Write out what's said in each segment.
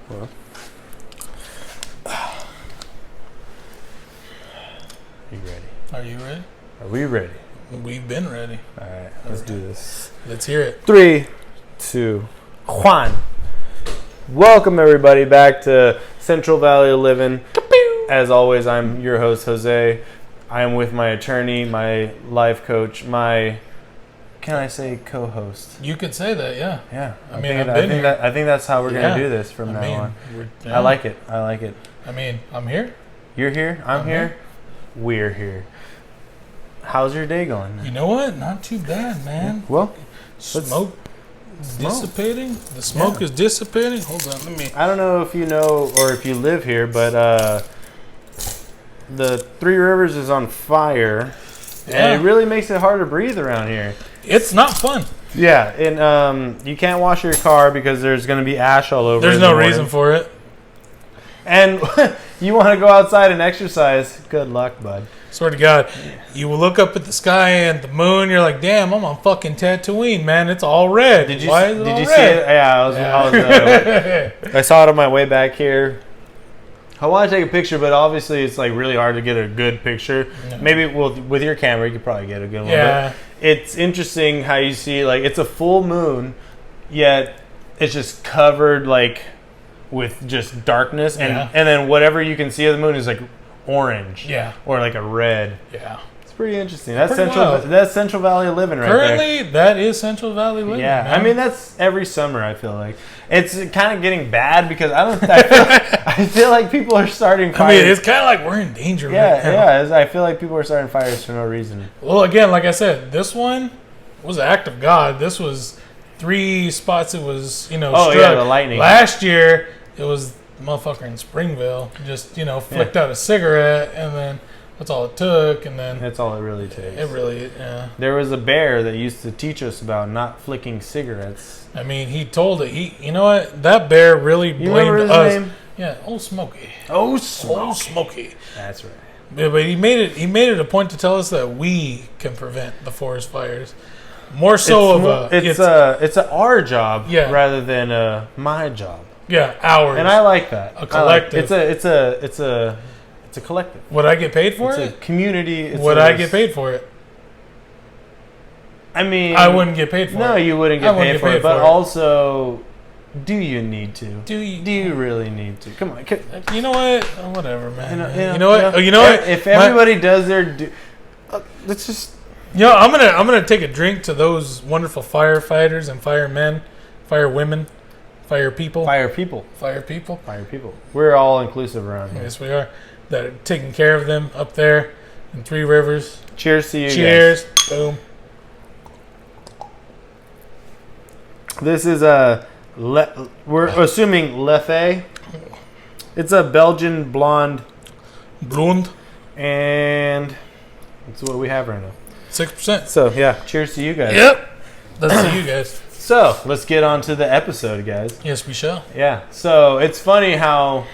Well. You ready? Are you ready? Are we ready? We've been ready. All right, let's do this. Let's hear it. 3, 2, 1. Welcome everybody back to Central Valley of Livin. As always, I'm your host Jose. I am with my attorney, my life coach, my can I say co-host? You could say that, yeah. Yeah. I think that's how we're gonna do this from now on. I like it. I mean, I'm here. You're here. I'm here. We're here. How's your day going? You know what? Not too bad, man. Well, smoke dissipating. The smoke is dissipating. Hold on, let me. I don't know if you know or if you live here, but the Three Rivers is on fire, and it really makes it hard to breathe around here. It's not fun. Yeah, and you can't wash your car because there's going to be ash all over. There's no reason for it. And you want to go outside and exercise? Good luck, bud. Swear to God, you will look up at the sky and the moon. You're like, damn, I'm on fucking Tatooine, man. It's all red. Why is it all red? See it? Yeah, I saw it on my way back here. I want to take a picture, but obviously it's like really hard to get a good picture. No. Maybe with your camera, you could probably get a good one. Yeah. But it's interesting how you see like it's a full moon, yet it's just covered like with just darkness, and then whatever you can see of the moon is like orange, or like a red. Yeah, it's pretty interesting. That's Central Valley of Living right there. Currently, that is Central Valley living. Yeah, man. I mean that's every summer. I feel like it's kind of getting bad because I feel like people are starting fires. I mean, it's kind of like we're in danger. I feel like people are starting fires for no reason. Well, again, like I said, this one was an act of God. This was 3 spots. It was struck. The lightning. Last year it was the motherfucker in Springville just flicked out a cigarette, and then that's all it took, and then that's all it really takes. It really, There was a bear that used to teach us about not flicking cigarettes. I mean, he told it. You know what? That bear really blamed us. Name? Yeah, Old Smokey. Old Smokey. That's right. Yeah, but he made it a point to tell us that we can prevent the forest fires. More so it's our job rather than my job. Yeah, ours. And I like that. A collective. It's a collective. Would I get paid for it? It's a community. Would I get paid for it? I mean, I wouldn't get paid for it. No, you wouldn't get paid for it. But also, do you need to? Do you really need to? Come on. You know what? Whatever, man. You know what? what? If everybody does their let's just. I'm gonna take a drink to those wonderful firefighters and firemen, firewomen. Fire people. We're all inclusive around here. Yes, we are. That are taking care of them up there in Three Rivers. Cheers to you guys. Cheers. Boom. This is we're assuming Leffe. It's a Belgian blonde. Blonde. And that's what we have right now. 6%. So, yeah. Cheers to you guys. Yep. That's to you guys. So, let's get on to the episode, guys. Yes, we shall. Yeah. So, it's funny how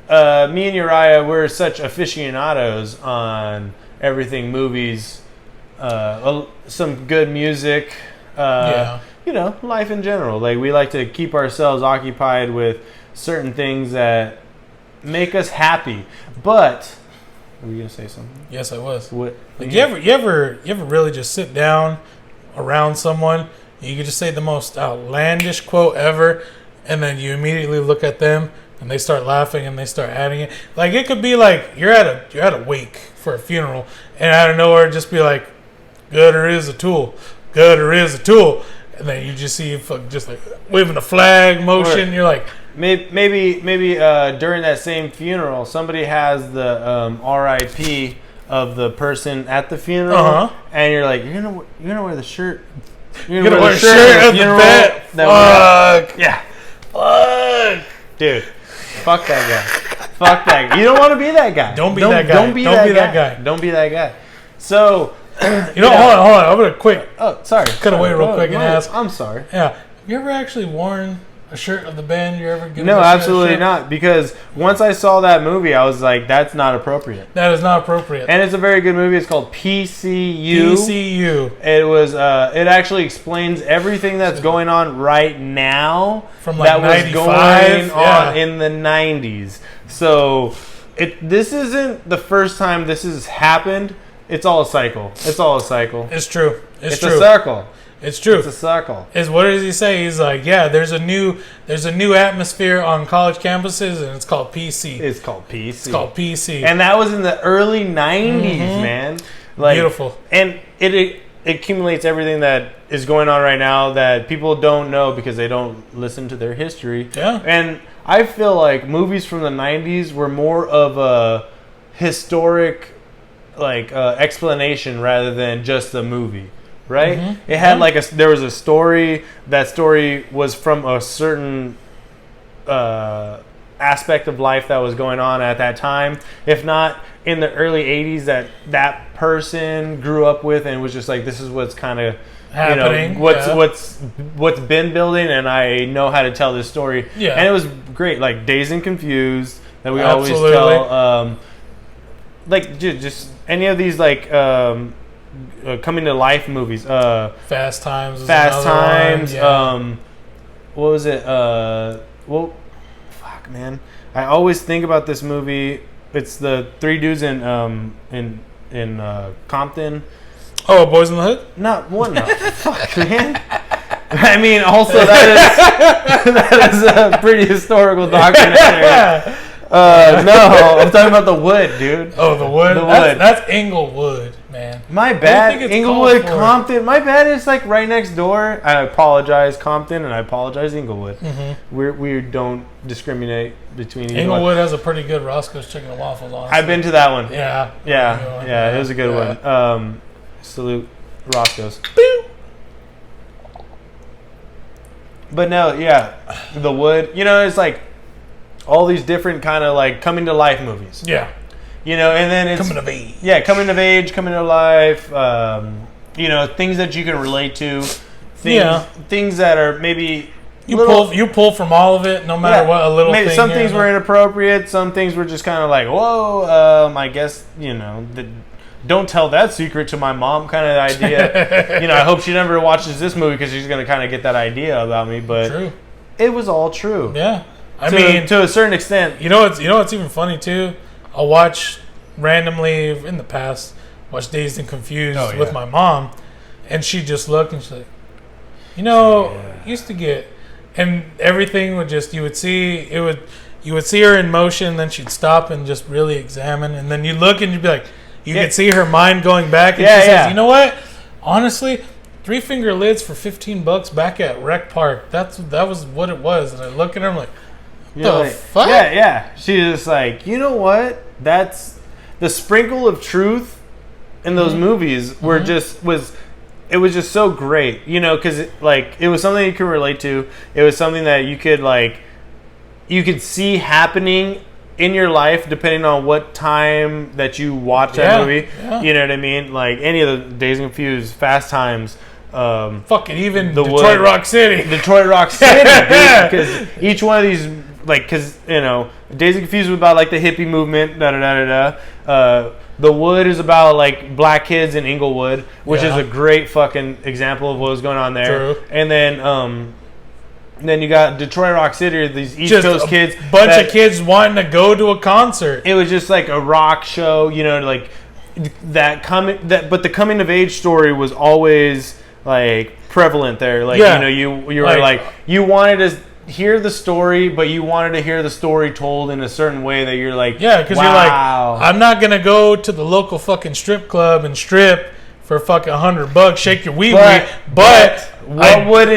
me and Uriah, we're such aficionados on everything, movies, some good music, life in general. Like, we like to keep ourselves occupied with certain things that make us happy. But, were you going to say something? Yes, I was. What? Like, you ever really just sit down around someone, you could just say the most outlandish quote ever, and then you immediately look at them and they start laughing and they start adding it. Like, it could be like you're at a wake for a funeral, and out of nowhere just be like, "Gooder is a tool, gooder is a tool," and then you just see just like waving a flag motion. You're like, maybe during that same funeral, somebody has the R.I.P. of the person at the funeral, and you're like, you're gonna wear the shirt. You're gonna wear a shirt at the funeral. Fuck. Yeah. Fuck. Dude. Fuck that guy. Fuck that guy. You don't want to be that guy. Don't be that guy. Don't be that guy. Don't be that guy. So, hold on. I'm gonna quick. Oh, sorry. Cut away real quick and ask. I'm sorry. Yeah. Have you ever actually worn a shirt of the band you're ever giving? No, absolutely not. Because once I saw that movie, I was like, that's not appropriate. That is not appropriate. And it's a very good movie. It's called PCU. PCU. It was. It actually explains everything that's going on right now From like that was 95? going Yeah. on in the 90s. So this isn't the first time this has happened. It's all a cycle. It's all a cycle. It's true. It's true. a circle. It's true. It's a circle. What does he say? He's like, yeah, there's a new atmosphere on college campuses, and it's called PC. It's called PC. It's called PC. And that was in the early 90s, man. Like, beautiful. And it accumulates everything that is going on right now that people don't know because they don't listen to their history. Yeah. And I feel like movies from the 90s were more of a historic explanation rather than just a movie. Right? Mm-hmm. It had there was a story. That story was from a certain aspect of life that was going on at that time. If not in the early 80s, that person grew up with and was just like, this is what's kind of happening. What's been building, and I know how to tell this story. Yeah. And it was great, like Dazed and Confused that we Absolutely. always tell. Just any of these coming to life movies. Fast Times. Fast Times. Yeah. What was it? Fuck, man. I always think about this movie. It's the three dudes in Compton. Oh, Boys in the Hood? Not one. No. Fuck, man. I mean, also that is a pretty historical documentary. No, I'm talking about The Wood, dude. Oh, The Wood? The Wood. That's Inglewood, man. My What bad. do you think it's Inglewood, called for? Compton. My bad. It's like right next door. I apologize, Compton, and I apologize, Inglewood. Mm-hmm. We don't discriminate between either Inglewood one. has a pretty good Roscoe's Chicken and Waffles, honestly. I've been to that one. Yeah. Yeah, it was a good one. Salute, Roscoe's. But no, yeah, The Wood. It's like all these different kind of like coming to life movies. Yeah. And then it's Coming of age. Yeah, coming of age, coming to life. Things that you can relate to. Things that are maybe You pull from all of it, no matter what. A little maybe thing. some things were inappropriate. Some things were just kind of like, whoa. I guess don't tell that secret to my mom kind of idea. I hope she never watches this movie because she's gonna kind of get that idea about me. But True. It was all true. Yeah. I to, mean, to a certain extent. You know what's even funny too? I'll watch randomly in the past, watch Dazed and Confused with my mom, and she'd just look and she's like, used to get, and everything would just you would see her in motion, then she'd stop and just really examine, and then you look and you'd be like, you could see her mind going back, and she says, you know what? Honestly, 3-finger lids for $15 back at Rec Park. That was what it was, and I look at her, I'm like, fuck? Yeah. She's just like, you know what? That's the sprinkle of truth in those movies were it was just so great, because it was something you could relate to. It was something that you could see happening in your life depending on what time that you watch that movie. Yeah. You know what I mean? Like any of the Dazed and Confused, Fast Times. Fucking even The Detroit Wood. Rock City. Detroit Rock City, dude, because each one of these, Dazed and Confused was about the hippie movement, The Wood is about black kids in Inglewood, which is a great fucking example of what was going on there. True. And then you got Detroit Rock City, these East Coast kids, bunch of kids wanting to go to a concert. It was just like a rock show, but the coming of age story was always prevalent there. You were you wanted to hear the story, but you wanted to hear the story told in a certain way that you're like, because wow. you're like, I'm not gonna go to the local fucking strip club and strip for fucking $100, shake your wee wee. But what would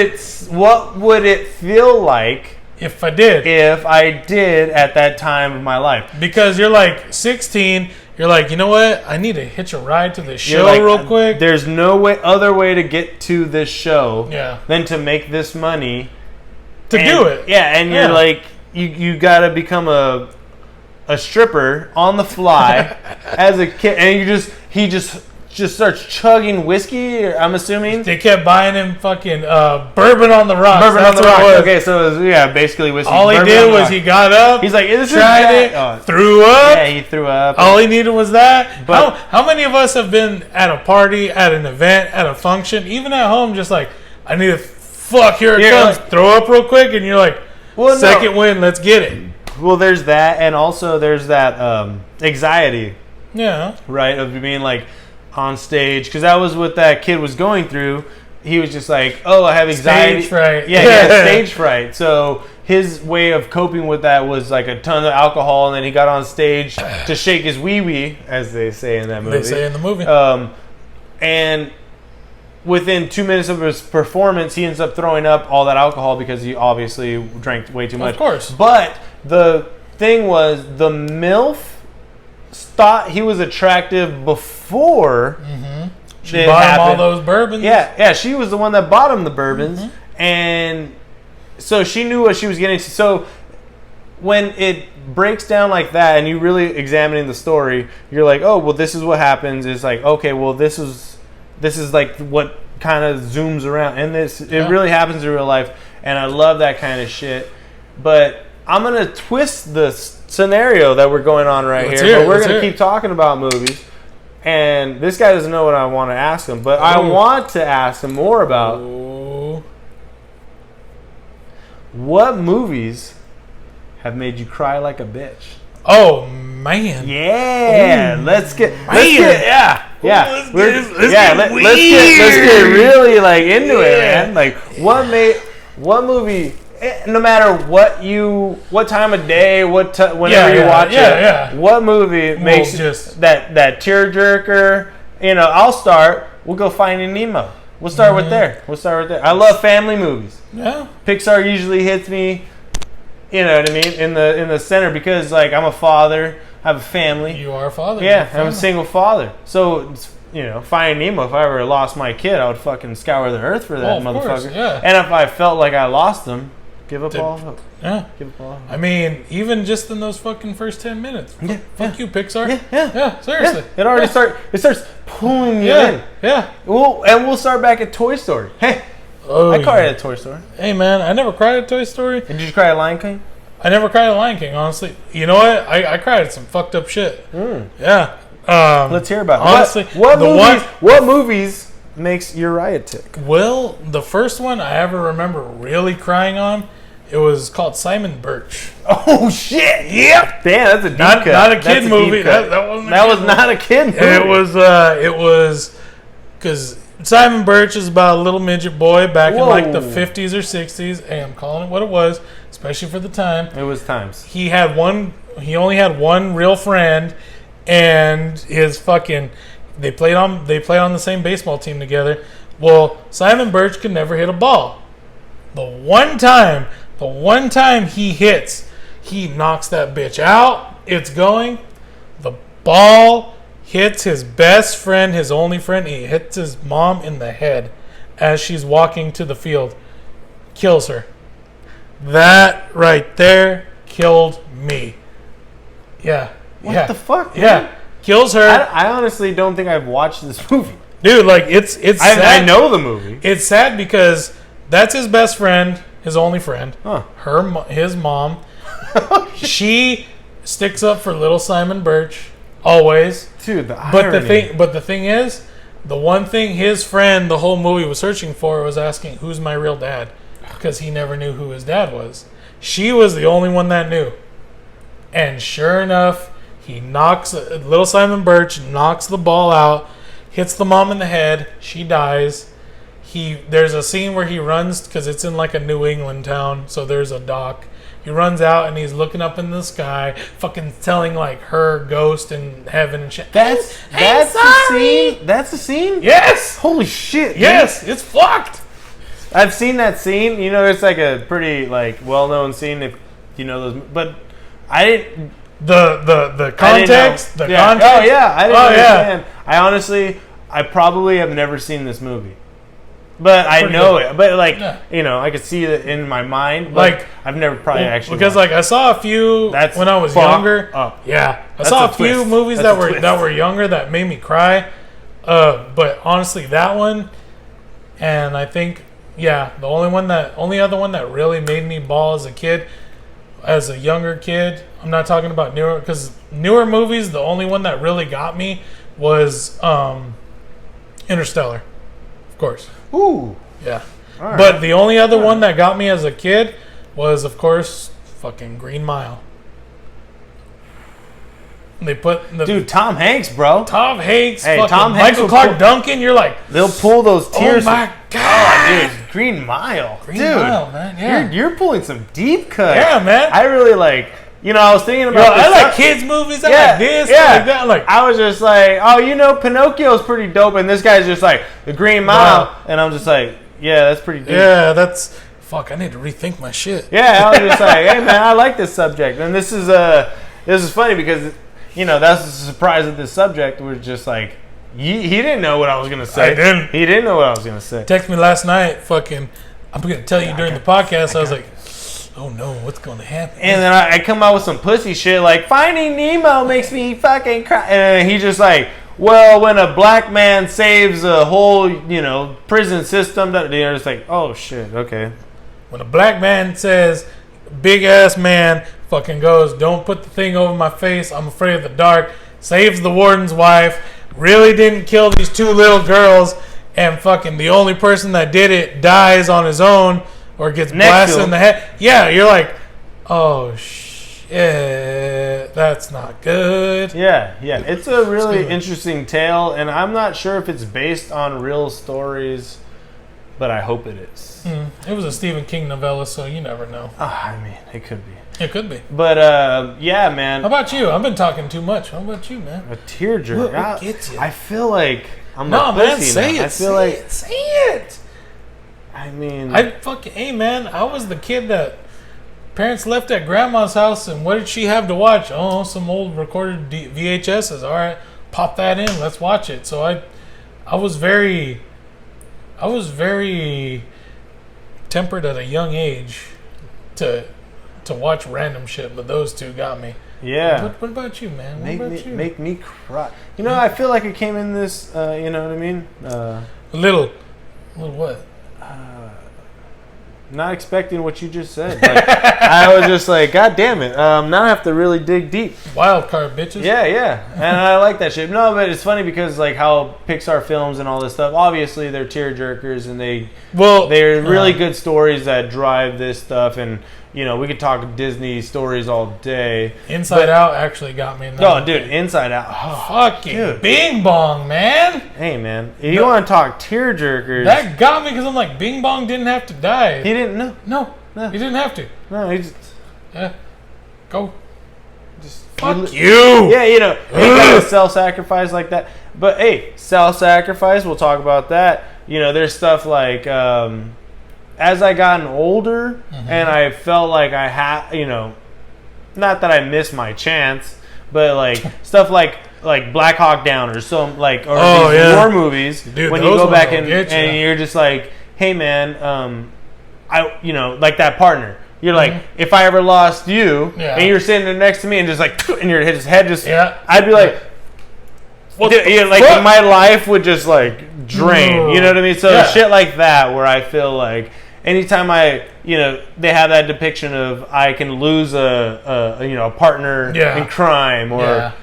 it feel like if I did at that time of my life? Because you're 16. You're like, you know what? I need to hitch a ride to this show real quick. There's no other way to get to this show than to make this money. Do it. Yeah, and you're like, you got to become a stripper on the fly as a kid. And he just just starts chugging whiskey. I'm assuming they kept buying him fucking bourbon on the rocks. Bourbon on the rocks. Okay, so it was, basically whiskey. All he did was he got up. He's like, this tried it, threw up. Yeah, he threw up. All he needed was that. But how many of us have been at a party, at an event, at a function, even at home, just like, I need to here it comes. Like, throw up real quick, and you're like, second win, let's get it. Well, there's that, and also there's that anxiety. Yeah. Right, of being like on stage, because that was what that kid was going through. He was just like, oh, I have anxiety. Stage fright. Yeah, he had stage fright. So his way of coping with that was like a ton of alcohol, and then he got on stage to shake his wee-wee, as they say in that movie. They say in the movie. And within 2 minutes of his performance, he ends up throwing up all that alcohol because he obviously drank way too much. Of course. But the thing was, the MILF thought he was attractive before she bought him all those bourbons. Yeah, she was the one that bought him the bourbons, and so she knew what she was getting. So when it breaks down like that, and you really examining the story, you're like, oh, well, this is what happens. It's like, okay, well, this is like what kind of zooms around, and it really happens in real life, and I love that kind of shit. But I'm gonna twist the scenario that we're going on right here, but we're gonna keep talking about movies. And this guy doesn't know what I want to ask him, but I want to ask him more about what movies have made you cry like a bitch. Oh man! Yeah, let's get really like into it, man. Like what movie? No matter what time of day, whenever you watch it, what movie makes just that tearjerker? I'll start. We'll go Finding Nemo. We'll start with there. I love family movies. Yeah, Pixar usually hits me. You know what I mean? In the center, because like I'm a father, I have a family. You are a father. Yeah, I'm a single father. So Finding Nemo, if I ever lost my kid, I would fucking scour the earth for that motherfucker. Course, yeah. And if I felt like I lost him, give up all hope. Yeah. Give up all hope. I mean, even just in those fucking first 10 minutes. Fuck you, Pixar. Yeah, seriously. Yeah. It already starts pulling you in. Yeah. We'll start back at Toy Story. Hey. I cried at Toy Story. Hey, man, I never cried at Toy Story. Did you cry at Lion King? I never cried at Lion King, honestly. You know what? I cried at some fucked up shit. Yeah. Let's hear about it. Honestly, what movies makes Uriah tick? Well, the first one I ever remember really crying on, it was called Simon Birch. Oh, shit. Yep. Damn, that's a deep cut. Not a kid movie. That was not a kid movie. It was because Simon Birch is about a little midget boy back in like the 50s or 60s. Hey, I'm calling it what it was, especially for the time. It was times. He only had one real friend, and his fucking they played on the same baseball team together. Well, Simon Birch could never hit a ball. The one time he hits, he knocks that bitch out. It's going. The ball hits his best friend, his only friend. He hits his mom in the head as she's walking to the field. Kills her. That right there killed me. Yeah. What the fuck? Man? Yeah. Kills her. I honestly don't think I've watched this movie. Dude, like it's sad. I know the movie. It's sad because that's his best friend, his only friend. Huh. His mom. She sticks up for little Simon Birch always. Dude, the irony. But the thing is, the one thing his friend the whole movie was searching for was asking, "Who's my real dad?" Because he never knew who his dad was. She was the only one that knew. And sure enough, little Simon Birch knocks the ball out, hits the mom in the head. She dies. There's a scene where he runs, because it's in like a New England town, so there's a dock. He runs out and he's looking up in the sky, fucking telling like her ghost in heaven and shit. That's the scene. That's the scene. Yes. Holy shit. Yes, it's fucked. I've seen that scene. It's like a pretty like well-known scene if you know those. But I didn't. The context. The context. Oh yeah, I didn't understand. Yeah. I probably have never seen this movie. But I know it. But like, I could see it in my mind. But like, I've never probably actually because like I saw a few when I was younger. Yeah, I saw a few movies that were younger that made me cry. But honestly, that one, and I think, yeah, the only other one that really made me bawl as a kid, as a younger kid. I'm not talking about newer, because newer movies, the only one that really got me was Interstellar, of course. Ooh. Yeah. All right. But the only other one that got me as a kid was, of course, fucking Green Mile. They put dude, Tom Hanks, bro. Tom Hanks, hey, fucking Tom Hanks Michael Clark Duncan. You're like, they'll pull those tears. Oh my god, dude, Green Mile, Green Mile, man. Yeah, you're pulling some deep cuts. Yeah, man. I really like. You know, I was thinking about. I like kids movies. I like this. I like that. Like, I was just like, oh, you know, Pinocchio's pretty dope, and this guy's just like the Green Mile, and I'm just like, yeah, that's pretty deep. Yeah, that's fuck. I need to rethink my shit. Yeah, I was just like, hey man, I like this subject, and this is funny because. You know, that's the surprise of this subject was just like, he didn't know what I was going to say. I didn't. He didn't know what I was going to say. Text me last night, fucking, I'm going to tell you during the podcast. I was like, oh no, what's going to happen? And then I come out with some pussy shit like, Finding Nemo makes me fucking cry. And he just like, well, when a black man saves a whole, you know, prison system, they're just like, oh shit, okay. When a black man says, big ass man fucking goes, don't put the thing over my face, I'm afraid of the dark, saves the warden's wife, really didn't kill these two little girls, and fucking the only person that did it dies on his own or gets blasted in the head. Yeah, you're like, oh shit, that's not good. Yeah, it's a really interesting tale, and I'm not sure if it's based on real stories, but I hope it is. It was a Stephen King novella, so you never know. I mean, it could be. It could be. But, yeah, man. How about you? I've been talking too much. How about you, man? A tearjerker. What gets you? I feel like I'm no, a man, pussy say now. it. I feel like say it. I mean, hey, man, I was the kid that parents left at grandma's house, and what did she have to watch? Oh, some old recorded VHSs. All right, pop that in. Let's watch it. So I was very tempered at a young age to watch random shit, but those two got me. Yeah. What about you, man? Make me cry. You know, I feel like I came in this. You know what I mean? A little what? Not expecting what you just said. Like, I was just like, God damn it! Now I have to really dig deep. Wild card, bitches. Yeah, and I like that shit. No, but it's funny because like how Pixar films and all this stuff. Obviously, they're tear jerkers, and they're really good stories that drive this stuff. And you know, we could talk Disney stories all day. Inside Out actually got me. No, dude, Inside Out. Oh, fucking dude. Bing Bong, man. Hey, man, if you want to talk tear jerkers, that got me because I'm like, Bing Bong didn't have to die. He didn't. No, he didn't have to. No, he just. Yeah, go. Just fuck you. Yeah, you know, he got to self-sacrifice like that. But hey, self-sacrifice. We'll talk about that. You know, there's stuff like. As I gotten older, and I felt like I had, you know, not that I missed my chance, but like stuff like Black Hawk Down or some like these war movies. Dude, when you go back and you're just like, hey man, you know, like that partner. You're like, if I ever lost you, and you're sitting there next to me, and just like, and your head just, I'd be like, like my life would just like drain. You know what I mean? So shit like that, where I feel like. Anytime they have that depiction of I can lose a partner in crime or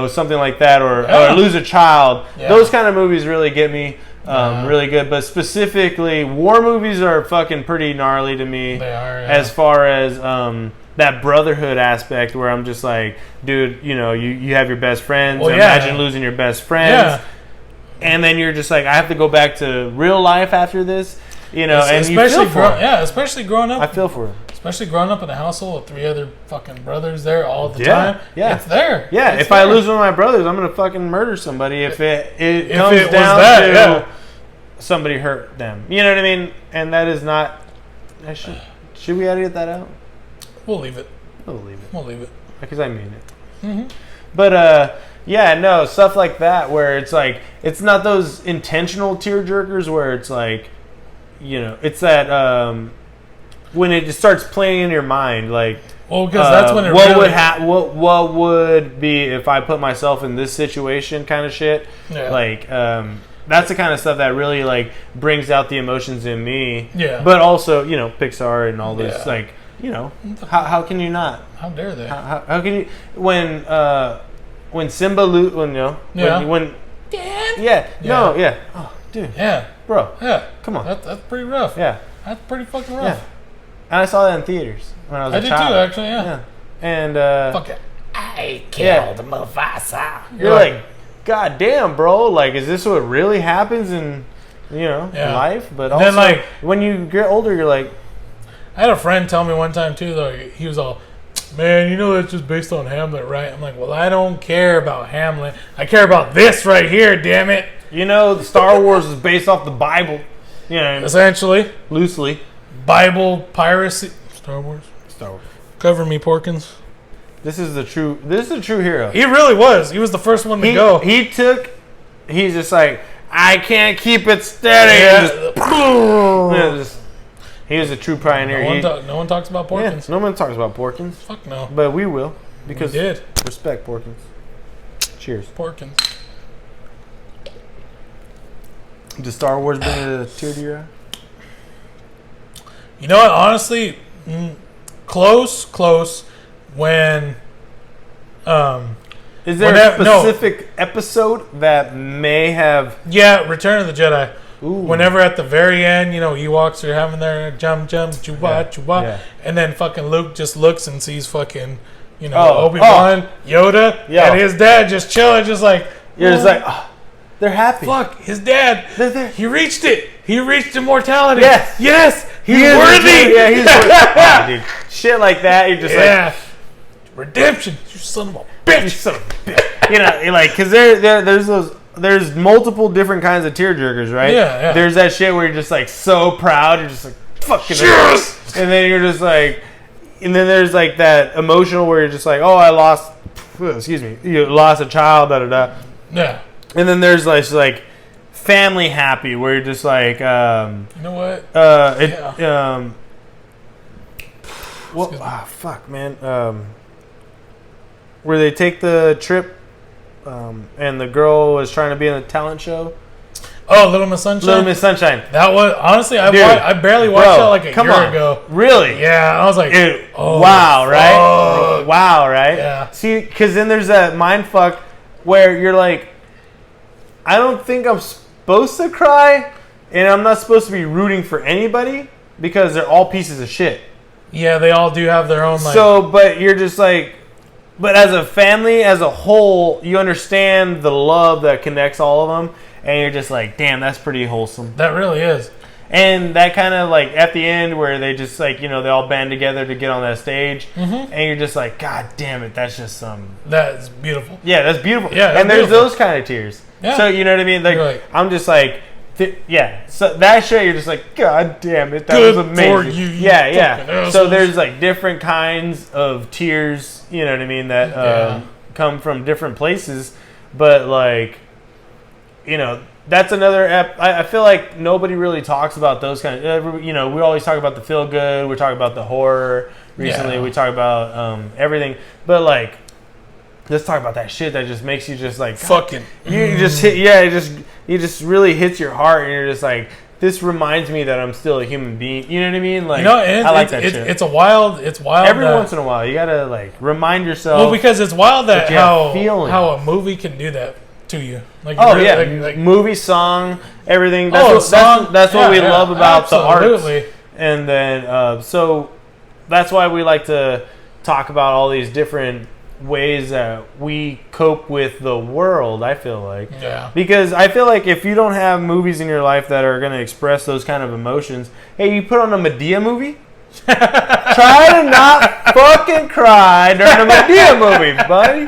something like that or lose a child. Those kind of movies really get me really good. But specifically, war movies are fucking pretty gnarly to me. They are, as far as that brotherhood aspect where I'm just like, dude, you know, you have your best friends. Imagine losing your best friends. And then you're just like, I have to go back to real life after this. You know, and especially especially growing up. I feel for it. Especially growing up in a household with 3 other fucking brothers there all the time. Yeah, it's there. Yeah, it's if there. I lose one of my brothers, I'm gonna fucking murder somebody. If it comes down to somebody hurt them, you know what I mean? And that is not. Should we edit that out? We'll leave it. We'll leave it because I mean it. But no, stuff like that where it's like it's not those intentional tearjerkers where it's like. You know, it's that when it just starts playing in your mind, like Well, because that's when it what really... what would be if I put myself in this situation kind of shit. Yeah. Like, that's the kind of stuff that really, like, brings out the emotions in me. Yeah. But also, you know, Pixar and all this, Yeah. like, you know, how can you not? How dare they? How can you... When Simba... When, you know... Yeah. When Dad? yeah. Yeah. No, yeah. Oh, dude. Yeah. Bro. Yeah. Come on. That's pretty rough. Yeah. That's pretty fucking rough. Yeah. And I saw that in theaters when I was a I did child. too, actually, yeah. And, Fuck it. I killed Mufasa. You're like, God damn, bro. Like, is this what really happens in, you know, life? But also, then, like, when you get older, you're like... I had a friend tell me one time, too, though, he was all, man, you know it's just based on Hamlet, right? I'm like, well, I don't care about Hamlet. I care about this right here, damn it. You know, Star Wars is based off the Bible. You know, essentially. Loosely. Bible piracy. Star Wars. Cover me, Porkins. This is a true hero. He really was. He was the first one to go. He's just like, I can't keep it steady. Yeah. He was a true pioneer. No one talks about Porkins. Yeah, no one talks about Porkins. Fuck no. But we will. Because we did. Respect Porkins. Cheers. Porkins. Does Star Wars bring a tear to your eye? You know what? Honestly, close. When, is there a specific episode that may have? Yeah, Return of the Jedi. Ooh. Whenever at the very end, you know, Ewoks are having their chuba, and then fucking Luke just looks and sees fucking, you know, Obi-Wan, Yoda, and his dad just chilling, just like you're just like, oh, they're happy. Fuck, his dad, he reached it. He reached immortality. Yes, he's worthy. Yeah, he's worthy. Dude, shit like that. You're just like. Redemption, you son of a bitch. You son of a bitch. You know, like, because there's multiple different kinds of tearjerkers, right? Yeah. There's that shit where you're just like so proud, you're just like fucking yes! And then you're just like, and then there's like that emotional where you're just like, oh, I lost, you lost a child, da da da. Yeah. And then there's like family happy where you're just like, you know what? Fuck, man. Where they take the trip, and the girl was trying to be in a talent show. Oh, Little Miss Sunshine. Little Miss Sunshine. That was honestly, I barely watched that like a year ago. Really? Yeah, I was like, wow, right? Wow, right? Yeah. See, because then there's that mind fuck where you're like, I don't think I'm supposed to cry, and I'm not supposed to be rooting for anybody because they're all pieces of shit. Yeah, they all do have their own. Like, but you're just like. But as a family, as a whole, you understand the love that connects all of them, and you're just like, damn, that's pretty wholesome. That really is. And that kind of like at the end where they just like, you know, they all band together to get on that stage, and you're just like, God damn it, that's just some. That's beautiful. Yeah, that's beautiful. Yeah, and there's those kind of tears. Yeah. So you know what I mean? Like I'm just like. So that shit, you're just like, God damn it, that was amazing. For you, yeah. So there's like different kinds of tears, you know what I mean, that come from different places. But like, you know, that's another. I feel like nobody really talks about those kind of. You know, we always talk about the feel good. We talk about the horror. Recently, we talk about everything. But like. Let's talk about that shit that just makes you just like fucking. You just hit, it just really hits your heart, and you're just like, this reminds me that I'm still a human being. You know what I mean? Like, I like that shit. It's wild. Every once in a while, you gotta like remind yourself. Well, because it's wild that how a movie can do that to you. Like, like movie, song, everything. That's what we love about the art. And then so that's why we like to talk about all these different ways that we cope with the world, I feel like. Yeah. Because I feel like if you don't have movies in your life that are going to express those kind of emotions, hey, you put on a Medea movie, try to not fucking cry during a Medea movie, buddy.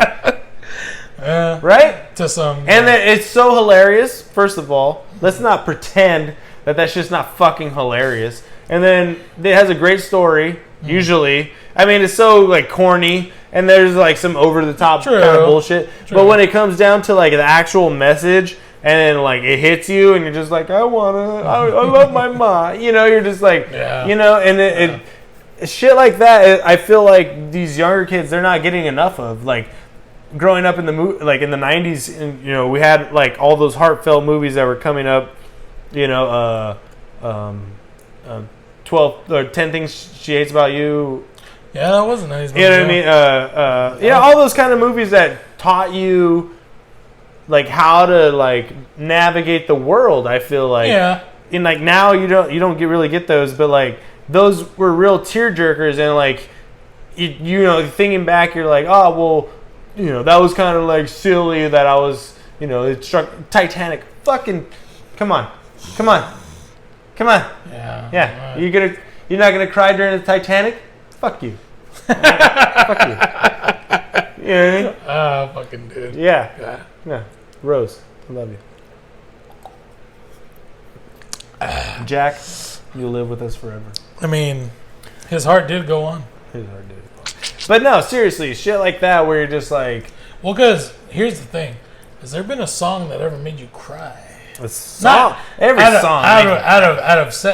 Right? To some. And it's so hilarious, first of all. Let's not pretend that that's just not fucking hilarious. And then it has a great story, usually. I mean, it's so like corny. And there's like some over the top kind of bullshit. True. But when it comes down to like the actual message and then like it hits you and you're just like, I love my mom. You know, you're just like, you know, and shit like that. I feel like these younger kids, they're not getting enough of. Like growing up in the like in the '90s, and, we had like all those heartfelt movies that were coming up. 12 or 10 Things She Hates About You. Yeah, that was a nice movie. You know what I mean? All those kind of movies that taught you like how to like navigate the world. I feel like, and like now you don't really get those, but like those were real tearjerkers, and like thinking back, you're like, oh well, that was kind of like silly that I was, it struck Titanic. Fucking, come on. Yeah. You're not gonna cry during the Titanic? Fuck you. Fuck you. You know what I mean? Ah, fucking dude. Yeah. Rose, I love you. Jack, you'll live with us forever. I mean, his heart did go on. But no, seriously, shit like that where you're just like... Well, because here's the thing. Has there been a song that ever made you cry? A song? Every song. Out of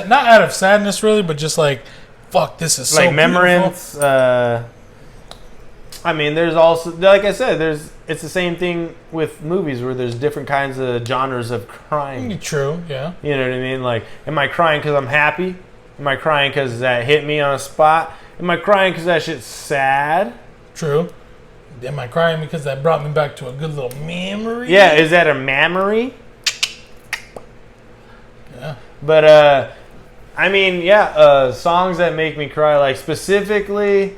not out of sadness, really, but just like, fuck, this is so like memorance. I mean, there's also, like I said, it's the same thing with movies where there's different kinds of genres of crying. True, yeah. You know what I mean? Like, am I crying because I'm happy? Am I crying because that hit me on a spot? Am I crying because that shit's sad? True. Am I crying because that brought me back to a good little memory? Yeah, is that a memory? Yeah. But, I mean, songs that make me cry, like specifically,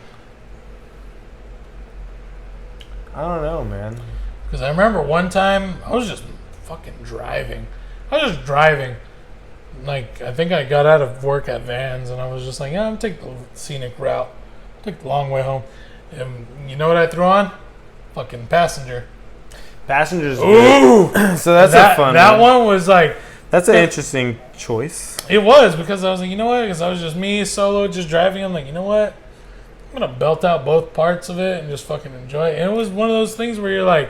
I don't know, man. Because I remember one time, I was just fucking driving. Like, I think I got out of work at Vans, and I was just like, I'm taking the scenic route. Take the long way home. And you know what I threw on? Fucking Passenger. Passenger's good. So that's a fun one. That one was like... That's an interesting choice. It was, because I was like, you know what? Because I was just me, solo, just driving. I'm like, you know what? I'm going to belt out both parts of it and just fucking enjoy it. And it was one of those things where you're like,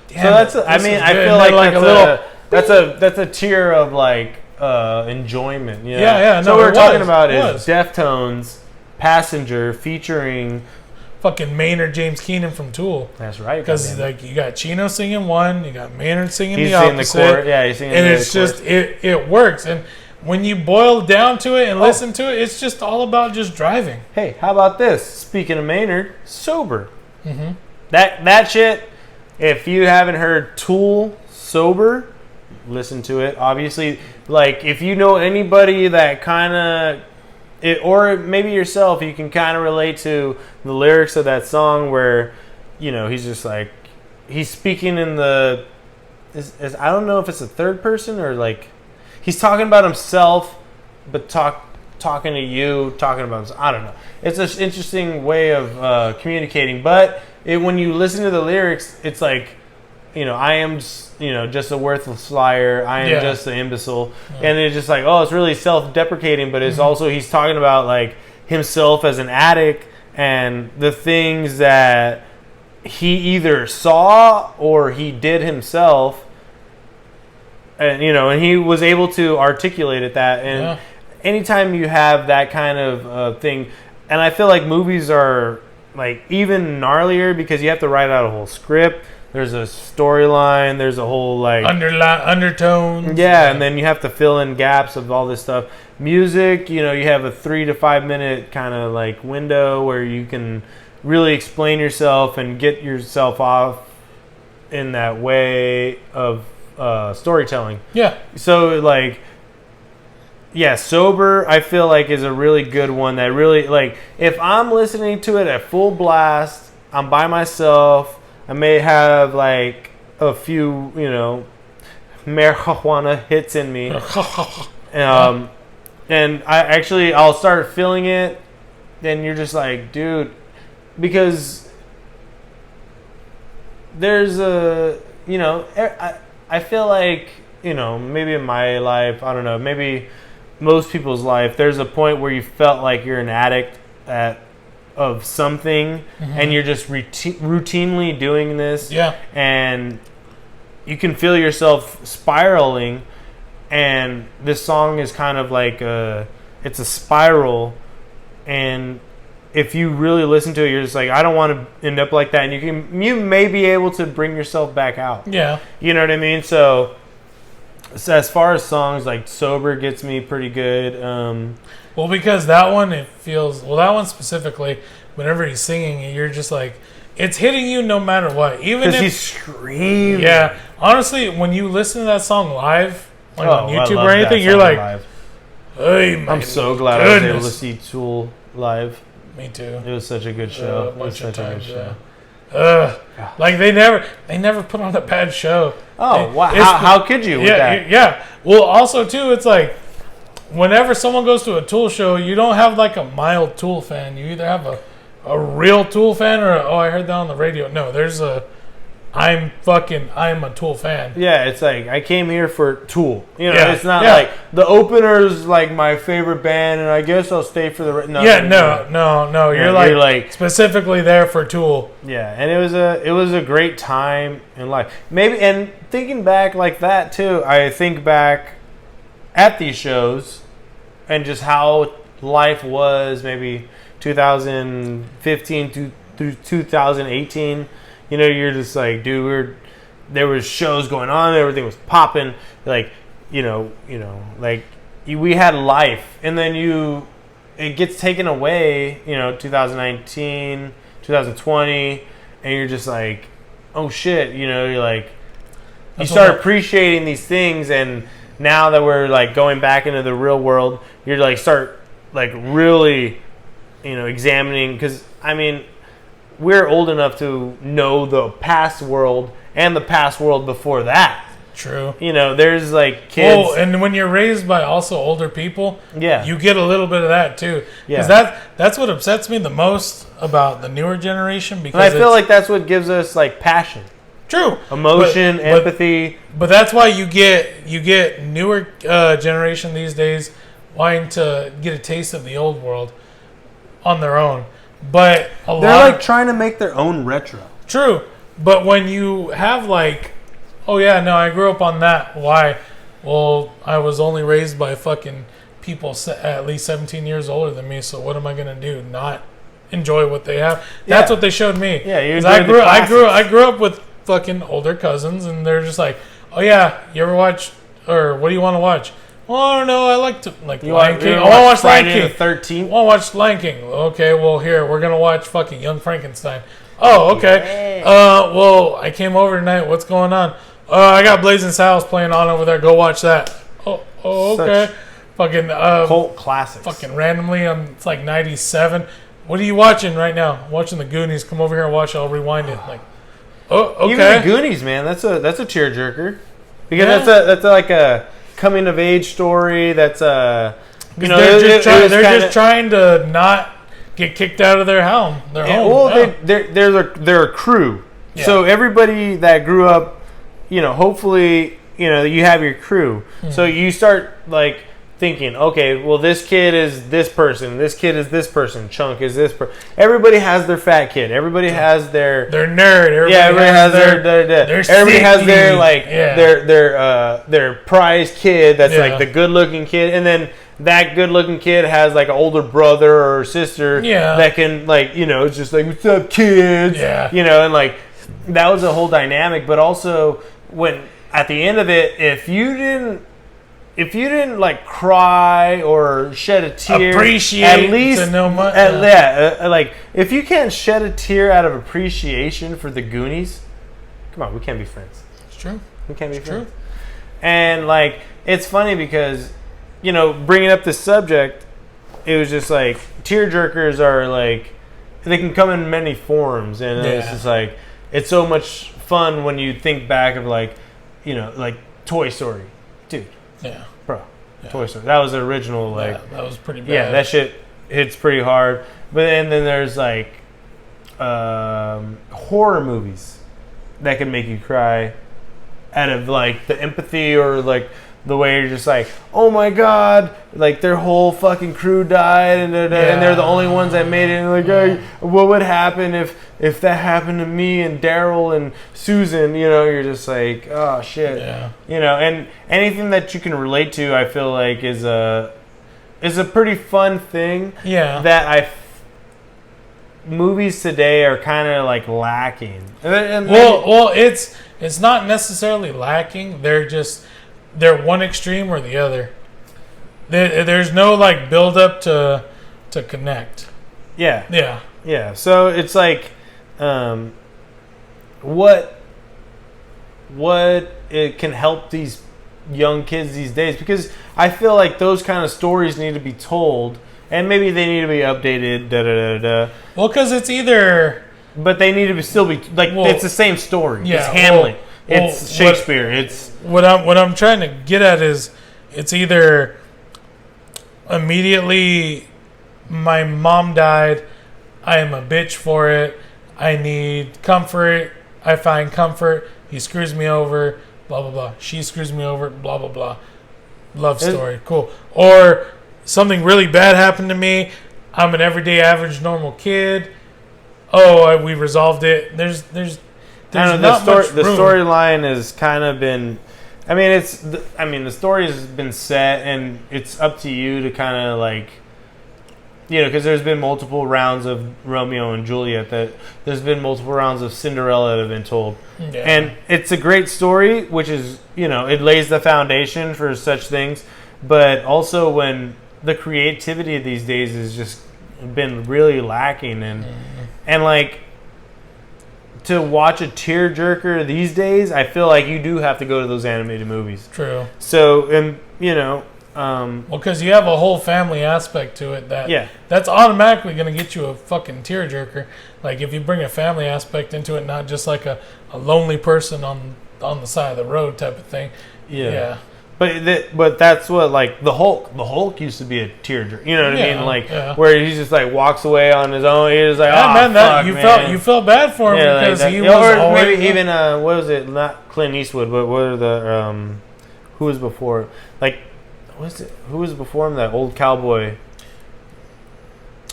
damn. So I feel like that's a tier of like enjoyment. You know? Yeah. So what we're talking about is Deftones, Passenger, featuring fucking Maynard James Keenan from Tool. That's right. Because like you got Chino singing one, you got Maynard singing the opposite. he's singing and it's just it works. And when you boil down to it and listen to it, it's just all about just driving. Hey, how about this? Speaking of Maynard, Sober. Mm-hmm. That shit. If you haven't heard Tool Sober, listen to it. Obviously, like if you know anybody that kind of. Or maybe yourself, you can kind of relate to the lyrics of that song where, he's just like, he's speaking in the, I don't know if it's a third person or like, he's talking about himself, but talking to you, talking about himself. I don't know. It's an interesting way of communicating, but when you listen to the lyrics, it's like, I am just a worthless liar. I am just an imbecile. Yeah. And it's just like, it's really self-deprecating, but it's also, he's talking about like himself as an addict and the things that he either saw or he did himself. And, and he was able to articulate it that. And anytime you have that kind of thing, and I feel like movies are like even gnarlier because you have to write out a whole script. There's a storyline. There's a whole like undertones. Yeah, and then you have to fill in gaps of all this stuff. Music, you have a 3 to 5 minute kind of like window where you can really explain yourself and get yourself off in that way of storytelling. Yeah. So like, Sober, I feel like is a really good one that really like if I'm listening to it at full blast, I'm by myself. I may have like a few, marijuana hits in me, and I'll start feeling it. Then you're just like, dude, because there's I feel like maybe in my life, I don't know, maybe most people's life, there's a point where you felt like you're an addict of something, and you're just routinely doing this, and you can feel yourself spiraling, and this song is kind of like it's a spiral, and if you really listen to it, you're just like, I don't want to end up like that. And you may be able to bring yourself back out. Yeah. You know what I mean? So as far as songs, like Sober gets me pretty good. Well, because that one, that one specifically, whenever he's singing, you're just like, it's hitting you no matter what. Even because if he's screaming. Yeah. Honestly, when you listen to that song live, like on YouTube I or love anything, that you're song like, live. hey, I'm so glad I was able to see Tool live. Me too. It was such a good show. A bunch of times, like they never put on a bad show. Oh, wow. How could you with that? Yeah. Well, also too, it's like whenever someone goes to a Tool show, you don't have like a mild Tool fan. You either have a real Tool fan or I heard that on the radio. No, there's I'm a Tool fan. Yeah, it's like I came here for Tool. You know, Yeah, it's not yeah. like the Opener's like my favorite band, and I guess I'll stay for the. No. You're like specifically there for Tool. Yeah, and it was a great time in life. Maybe, and thinking back like that too, I think back at these shows and just how life was maybe 2015 through 2018. You know, you're just like, dude, there was shows going on, everything was popping, like, you know, like we had life, and then it gets taken away, 2019, 2020, and you're just like, oh shit, you're like, you start appreciating these things, and now that we're like going back into the real world, you're like start like really, examining, because I mean, we're old enough to know the past world and the past world before that. True. There's like kids. Oh, and when you're raised by also older people, yeah, you get a little bit of that too. Yeah. Because that's what upsets me the most about the newer generation. Because and I feel like that's what gives us like passion. True. Emotion, empathy. But that's why you get newer generation these days wanting to get a taste of the old world on their own. But they're like trying to make their own retro. True. But when you have like, oh yeah, no, I grew up on that. Why? Well, I was only raised by fucking people at least 17 years older than me. So what am I gonna do? Not enjoy what they have? That's what they showed me. Yeah, I grew up with fucking older cousins, and they're just like, oh yeah, you ever watch, or what do you want to watch? Well, I don't know. I like to Lion King. I want to watch Lion King. 13. I want to watch Lion King. Okay, well here we're gonna watch fucking Young Frankenstein. Oh, okay. Yeah. Well, I came over tonight. What's going on? I got Blazing Saddles playing on over there. Go watch that. Oh, okay. Fucking cult classics. Fucking randomly on it's like 97. What are you watching right now? I'm watching the Goonies. Come over here and watch it. I'll rewind it. Like, oh, okay. Even the Goonies, man. That's a tearjerker because that's like a coming of age story. That's they're just trying to not get kicked out of their home. Well, they're a crew. Yeah. So everybody that grew up, hopefully, you have your crew. Mm-hmm. So you start like thinking, okay, well, this kid is this person, this kid is this person, Chunk is this person. Everybody has their fat kid. Everybody has their nerd. Everybody has their everybody has their like their prized kid that's like the good looking kid, and then that good looking kid has like an older brother or sister that can like it's just like, what's up, kids? And like that was a whole dynamic. But also when at the end of it, if you didn't like cry or shed a tear, appreciate at least to know much, like if you can't shed a tear out of appreciation for the Goonies, come on, we can't be friends. It's true. We can't be friends. And like it's funny because bringing up this subject, it was just like tearjerkers are like they can come in many forms, and it's just like it's so much fun when you think back of like like Toy Story, dude. Yeah, bro. Yeah. Toy Story. That was the original. Like that was pretty bad. Yeah, that shit hits pretty hard. But then there's like horror movies that can make you cry out of like the empathy or like the way you're just like, oh my god, like their whole fucking crew died and they're the only ones that made it. And like, hey, what would happen if that happened to me and Daryl and Susan? You're just like, oh shit. Yeah. And anything that you can relate to, I feel like is is a pretty fun thing. Yeah. That movies today are kind of like lacking. Well, it's not necessarily lacking. They're one extreme or the other. There's no like build up to connect. Yeah. So it's like, what it can help these young kids these days, because I feel like those kind of stories need to be told, and maybe they need to be updated. Well, because it's either, but they need to still be like, it's the same story. Yeah, it's Hamlet. It's Shakespeare. It's what I'm trying to get at is it's either immediately my mom died, I am a bitch for it, I need comfort, I find comfort, he screws me over, blah blah blah, she screws me over, blah blah blah, love story, cool. Or something really bad happened to me, I'm an everyday average normal kid, we resolved it. There's not much room. The storyline has kind of been, the story has been set, and it's up to you to kind of like, because there's been multiple rounds of Romeo and Juliet, there's been multiple rounds of Cinderella that have been told. Yeah. And it's a great story, which is, it lays the foundation for such things. But also when the creativity of these days has just been really lacking. And like, to watch a tearjerker these days, I feel like you do have to go to those animated movies. True. So, and, because you have a whole family aspect to it that's automatically going to get you a fucking tearjerker. Like if you bring a family aspect into it, not just like a lonely person on the side of the road type of thing. Yeah. But that's what, like, the Hulk used to be a tearjerker. You know what I mean? Like where he just like walks away on his own. He was like, you felt bad for him because he was always, maybe even what was it? Not Clint Eastwood, but what are the who was before? Like, who was before him? That old cowboy.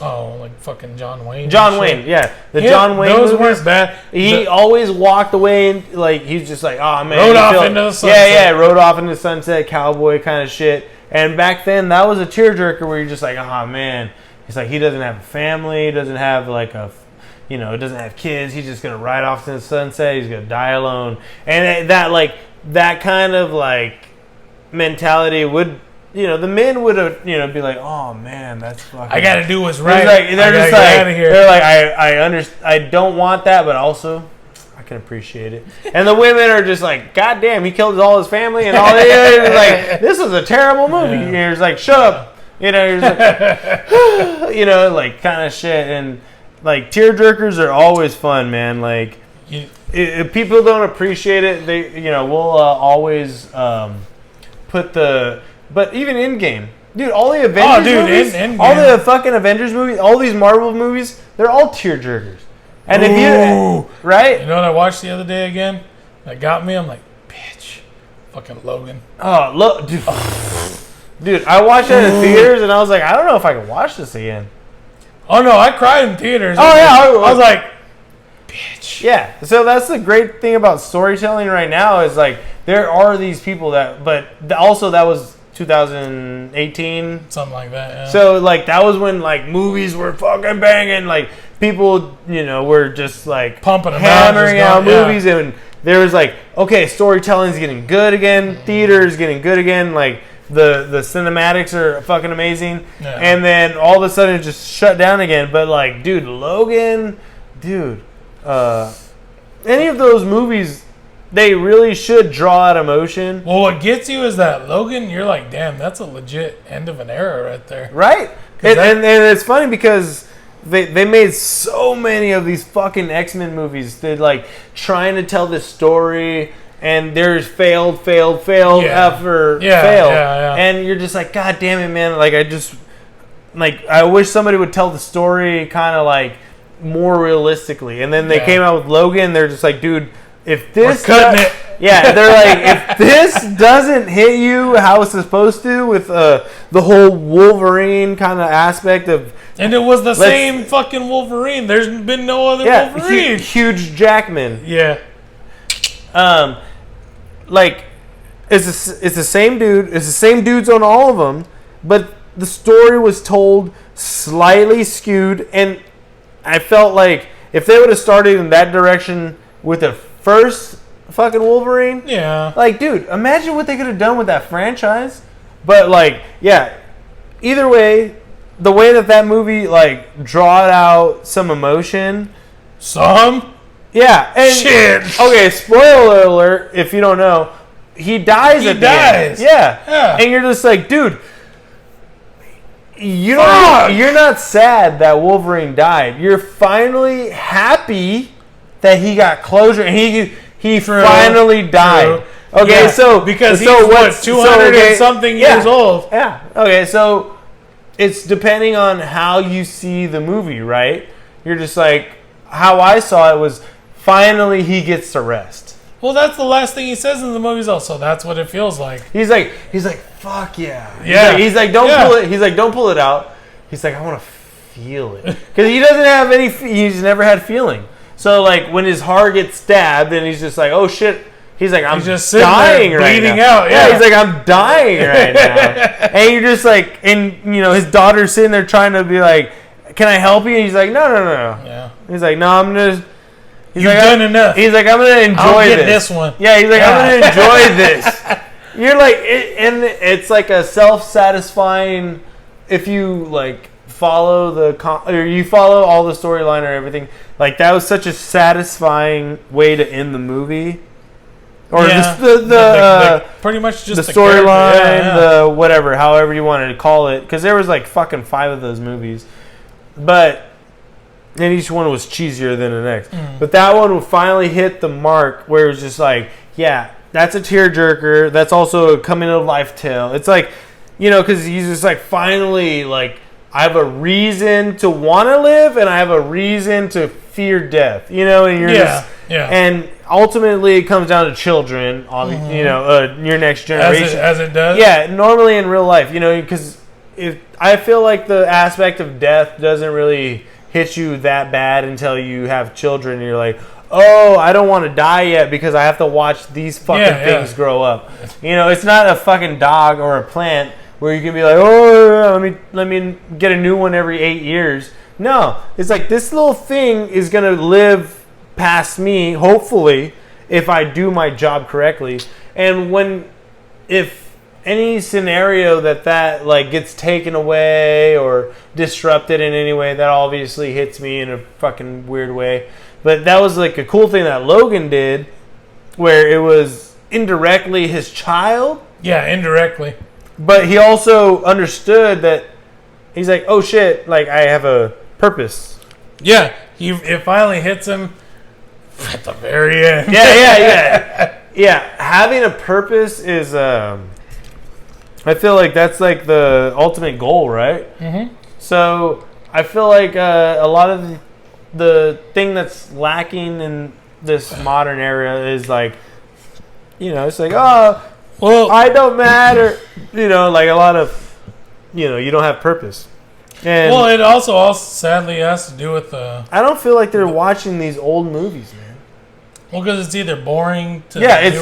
Oh, like fucking John Wayne. John Wayne, yeah. John Wayne those movies, weren't bad. He always walked away and like he's just like, oh man, rode off into the sunset. Rode off into the sunset, cowboy kind of shit. And back then, that was a tearjerker where you're just like, oh man, he's like, he doesn't have a family, he doesn't have like doesn't have kids. He's just gonna ride off to the sunset. He's gonna die alone. And that kind of like mentality would. The men would have, be like, oh man, that's fucking. I gotta do what's right. They're just like, out of here. They're like, I don't want that, but also, I can appreciate it. And the women are just like, God damn, he killed all his family and all that. Like, this is a terrible movie. Yeah. You're just like, shut up. You're just like, like kind of shit. And like tearjerkers are always fun, man. Like, if people don't appreciate it, they, we'll always put the. But even Endgame, dude, all the Avengers movies, all the fucking Avengers movies, all these Marvel movies, they're all tearjerkers. And if you, right? You know what I watched the other day again? That got me. I'm like, bitch, fucking Logan. Oh, look, dude. Dude, I watched it in theaters, and I was like, I don't know if I can watch this again. Oh no, I cried in theaters. Oh yeah, I was like, bitch. Yeah. So that's the great thing about storytelling right now is like there are these people but also that was 2018, something like that. Yeah. So like that was when like movies were fucking banging, like people were just like pumping them hammering out movies, and there was like, okay, storytelling's getting good again, theater's getting good again, like the cinematics are fucking amazing, and then all of a sudden it just shut down again. But like, dude, Logan, any of those movies, they really should draw out emotion. Well, what gets you is that Logan, you're like, damn, that's a legit end of an era right there. Right? And it's funny because they made so many of these fucking X-Men movies. They're like trying to tell this story, and there's failed after fail. Yeah. And you're just like, God damn it, man. Like, I wish somebody would tell the story kind of like more realistically. And then they came out with Logan, they're just like, dude, if this they're like, if this doesn't hit you how it's supposed to with the whole Wolverine kind of aspect of, and it was the same fucking Wolverine. There's been no other Wolverine. Huge Jackman. Yeah. Like it's the same dude. It's the same dudes on all of them, but the story was told slightly skewed, and I felt like if they would have started in that direction with the first fucking Wolverine, Yeah. like, dude, imagine what they could have done with that franchise. But, like, yeah, either way, the way that movie, like, drawed out some emotion. Some? Yeah. And, Shit. Okay, spoiler alert, if you don't know, he dies at the end. Yeah. And you're just like, dude, you're not sad that Wolverine died. You're finally happy that he got closure and he finally died. True. Okay, Yeah, so because he's what's 200 and something years old. Yeah. Okay, so it's depending on how you see the movie, right? You're just like, how I saw it was finally he gets to rest. Well, that's the last thing he says in the movies. Also, that's what it feels like. He's like, fuck yeah. Yeah. He's like, don't pull it. He's like, don't pull it out. He's like, I want to feel it because he doesn't have any. He's never had feeling. So like when his heart gets stabbed, and he's just like, oh shit. He's like, I'm just dying right now. Bleeding out. Yeah, he's like, I'm dying right now. And you're just like, and his daughter's sitting there trying to be like, can I help you? And he's like, no. Yeah. He's like, no, I'm gonna. You've done enough. He's like, I'm gonna enjoy this one. Yeah, he's like, I'm gonna enjoy this. You're like, and it's like a self-satisfying. If you like follow or you follow all the storyline or everything, like that was such a satisfying way to end the movie. Or the pretty much just the storyline, the whatever, however you wanted to call it, because there was like fucking 5 of those movies, and each one was cheesier than the next. But that one would finally hit the mark where it was just like, yeah, that's a tearjerker. That's also a coming of life tale. It's like, because he's just like, finally, like, I have a reason to want to live, and I have a reason to fear death. And you're just. Yeah. And ultimately, it comes down to children, your next generation. As it does? Yeah, normally in real life, because I feel like the aspect of death doesn't really hit you that bad until you have children and you're like, oh, I don't want to die yet because I have to watch these fucking things grow up. It's not a fucking dog or a plant where you can be like, oh, let me get a new one every 8 years. No, it's like this little thing is going to live past me, hopefully, if I do my job correctly. And if any scenario that like gets taken away or disrupted in any way, that obviously hits me in a fucking weird way. But that was like a cool thing that Logan did, where it was indirectly his child. Yeah, indirectly. But he also understood that he's like, oh shit, like I have a purpose. Yeah, it finally hits him at the very end. Yeah. Having a purpose is, I feel like that's like the ultimate goal, right? Mm-hmm. So I feel like a lot of the thing that's lacking in this modern era is like, it's like, oh, well, I don't matter. Like a lot of, you don't have purpose. And well, it also sadly has to do with I don't feel like they're watching these old movies, man. Well, because it's either boring to it's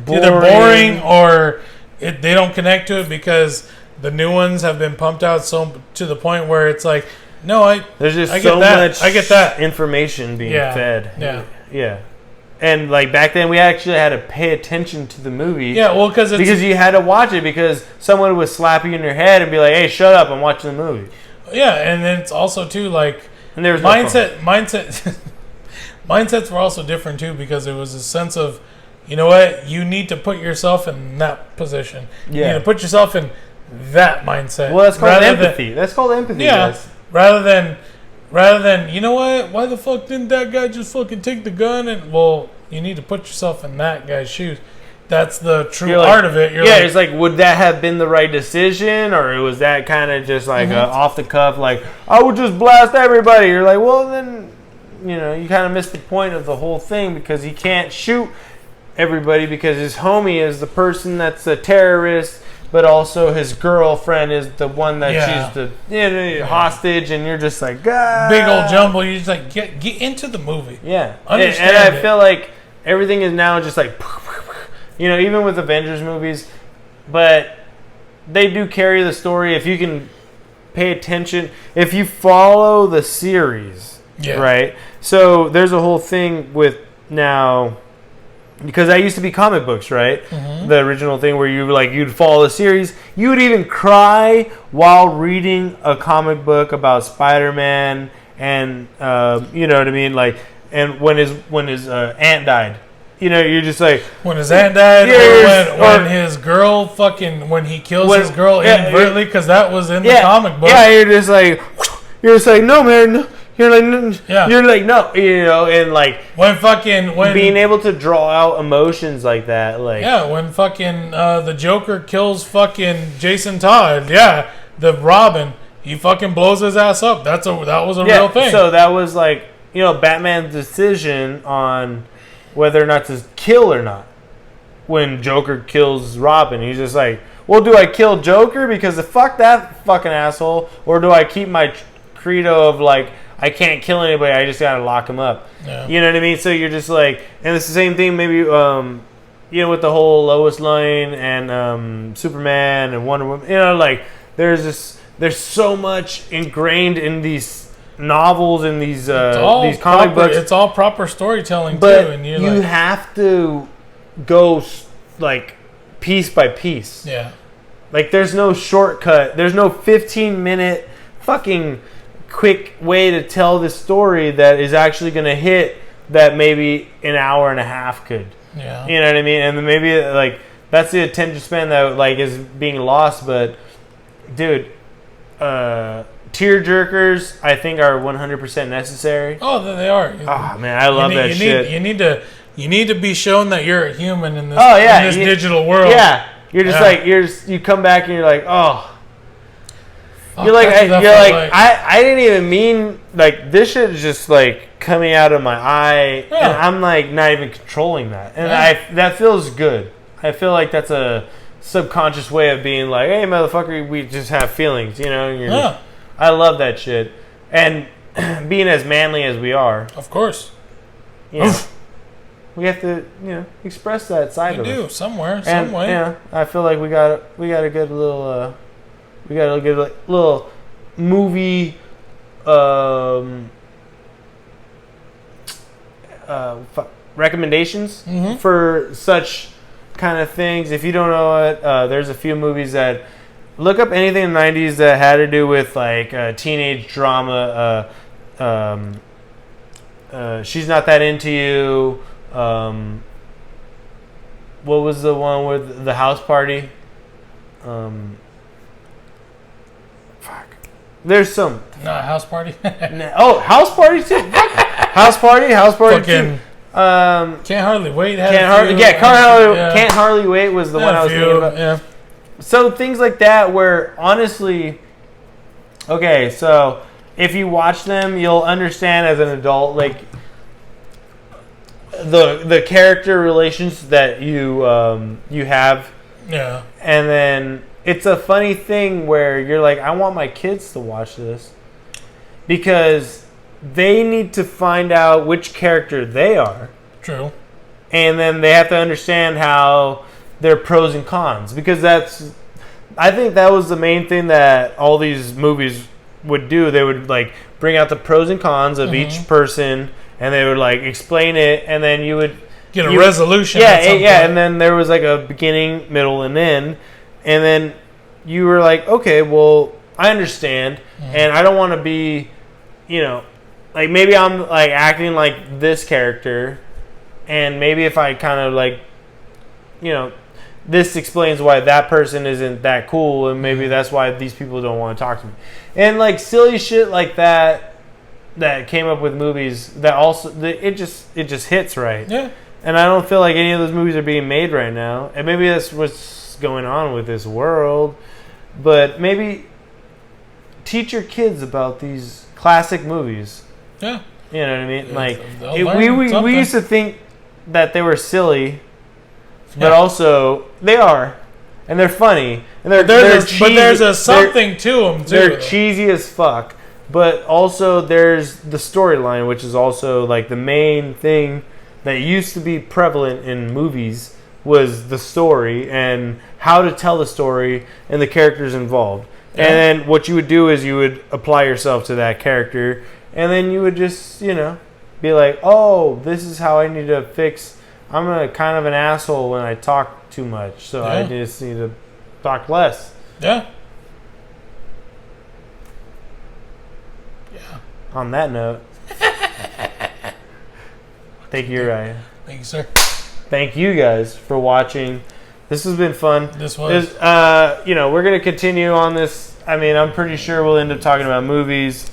either boring or they don't connect to it because the new ones have been pumped out so to the point where it's like, no, there's just I so much I get that information being fed. Yeah. And like back then, we actually had to pay attention to the movie. Yeah, well, because you had to watch it because someone would slap you in your head and be like, "Hey, shut up! I'm watching the movie." Yeah, and then it's also too like and there's mindsets were also different too because it was a sense of, you know what, you need to put yourself in that position. Yeah. You need to put yourself in that mindset. Well, that's called empathy. That's called empathy. Yeah. Guys. Rather than, you know what, why the fuck didn't that guy just fucking take the gun? And well, you need to put yourself in that guy's shoes. That's the true art of it. It's like, would that have been the right decision, or was that kind of just like off the cuff, like I would just blast everybody? You're like, well, then you kind of missed the point of the whole thing because he can't shoot everybody because his homie is the person that's a terrorist, but also his girlfriend is the one that she's the hostage, and you're just like, God. Big old jumble. You just like get into the movie. Yeah, understand. And I feel like everything is now just like. even with Avengers movies, but they do carry the story. If you can pay attention, if you follow the series, right? So there's a whole thing with now, because that used to be comic books, right? Mm-hmm. The original thing where you'd follow the series. You would even cry while reading a comic book about Spider-Man, and you know what I mean, like, and when his aunt died. You know, you're just like... When his aunt died, when his girl when he kills his girl inadvertently, because that was in the comic book. Yeah, you're just like, no, man, no. You're like, no, you know, and like... When being able to draw out emotions like that, like... Yeah, when the Joker kills Jason Todd, the Robin, he blows his ass up. That was a real thing. So that was like, you know, Batman's decision on... whether or not to kill or not. When Joker kills Robin, he's just like, well, do I kill Joker because fuck that fucking asshole, or do I keep my credo of like, I can't kill anybody, I just gotta lock him up. Yeah. You know what I mean? So you're just like, and it's the same thing maybe, you know, with the whole Lois Lane and Superman and Wonder Woman. You know, like there's so much ingrained in these novels and these comic books. It's all proper storytelling but too, and you have to go like piece by piece. Yeah, like there's no shortcut. There's no 15-minute fucking quick way to tell this story that is actually going to hit that maybe an hour and a half could. Yeah, you know what I mean. And maybe like that's the attention span that like is being lost. But dude, tear jerkers, I think, are 100% necessary. Oh, they are. Oh man, I love that shit. You need to be shown that you're a human in this. In this digital world. Yeah, you're just like you come back and you're like, I didn't even mean like this shit is just like coming out of my eye, and I'm like not even controlling that, and that feels good. I feel like that's a subconscious way of being like, hey motherfucker, we just have feelings, you know. And you're just, I love that shit. And being as manly as we are. Of course. You know, we have to, you know, express that side of us. Somewhere, and, some way. Yeah, I feel like we got a good little little movie recommendations for such kind of things. If you don't know it, there's a few movies that look up anything in the 90s that had to do with like teenage drama. She's Not That Into You. What was the one with the house party? There's some. No, House Party. House Party too. House Party too. Can't Hardly Wait. Can't Hardly Wait was the one I was thinking about. Yeah. So things like that where honestly, okay, so if you watch them, you'll understand as an adult like the character relations that you have. Yeah. And then it's a funny thing where you're like, I want my kids to watch this because they need to find out which character they are. True. And then they have to understand how their pros and cons, because I think that was the main thing that all these movies would do. They would like bring out the pros and cons of each person, and they would like explain it, and then you would get a resolution. Yeah, and then there was like a beginning, middle, and end, and then you were like, okay, well, I understand, and I don't want to be, you know, like maybe I'm like acting like this character, and maybe if I kind of like, you know, this explains why that person isn't that cool, and maybe that's why these people don't want to talk to me. And like silly shit like that came up with movies that also it just hits right. Yeah. And I don't feel like any of those movies are being made right now. And maybe that's what's going on with this world. But maybe teach your kids about these classic movies. Yeah. You know what I mean? Yeah, like we used to think that they were silly. But also, they are, and they're funny, and there's a something to them too. They're cheesy as fuck, but also there's the storyline, which is also like the main thing that used to be prevalent in movies was the story and how to tell the story and the characters involved. And then what you would do is you would apply yourself to that character, and then you would just, be like, oh, this is how I need to fix. I'm kind of an asshole when I talk too much, so I just need to talk less. Yeah. On that note, thank you, Uriah. Thank you, sir. Thank you guys for watching. This has been fun. This was. We're going to continue on this. I mean, I'm pretty sure we'll end up talking about movies,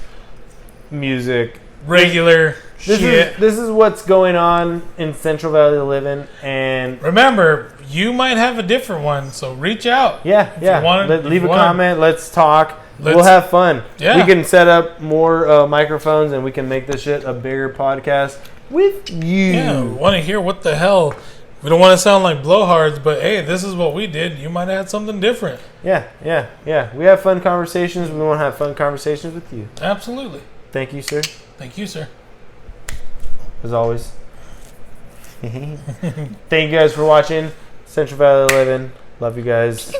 music. Regular shit. This is what's going on in Central Valley to Livin'. And remember, you might have a different one, so reach out. Leave a comment. Let's talk. We'll have fun. Yeah. We can set up more microphones, and we can make this shit a bigger podcast with you. Yeah, we want to hear what the hell. We don't want to sound like blowhards, but hey, this is what we did. You might have had something different. Yeah. We have fun conversations. We want to have fun conversations with you. Absolutely. Thank you, sir. Thank you, sir. As always. Thank you guys for watching. Central Valley Livin'. Love you guys.